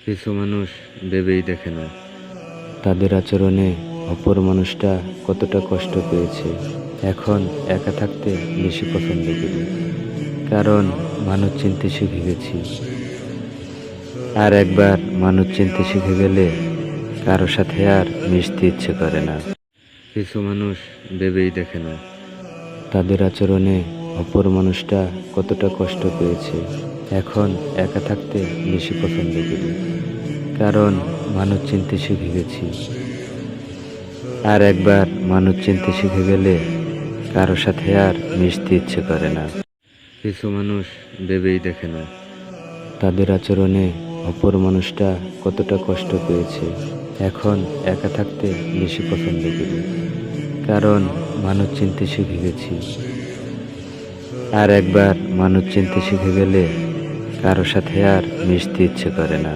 কিছু মানুষ ভেবেই দেখে না তাদের আচরণে অপর মানুষটা কতটা কষ্ট পেয়েছে। এখন একা থাকতে বেশি পছন্দ করি, কারণ মানুষ চিনতে শিখে গেছি। আর একবার মানুষ চিনতে শিখে গেলে কারো সাথে আর মিশতে ইচ্ছে করে না। কিছু মানুষ ভেবেই দেখে না তাদের আচরণে অপর মানুষটা কতটা কষ্ট পেয়েছে। এখন একা থাকতে বেশি পছন্দ করি, কারণ মানুষ চিনতে শিখে গেছি। আর একবার মানুষ চিনতে শিখে গেলে কারো সাথে আর মিশতে ইচ্ছে করে না। কিছু মানুষ ভেবেই দেখে না তাদের আচরণে অপর মানুষটা কতটা কষ্ট পেয়েছে। এখন একা থাকতে বেশি পছন্দ করি, কারণ মানুষ চিনতে শিখে গেছি। আর একবার মানুষ চিনতে শিখে গেলে কারো সাথে আর মিশতে ইচ্ছে করে না।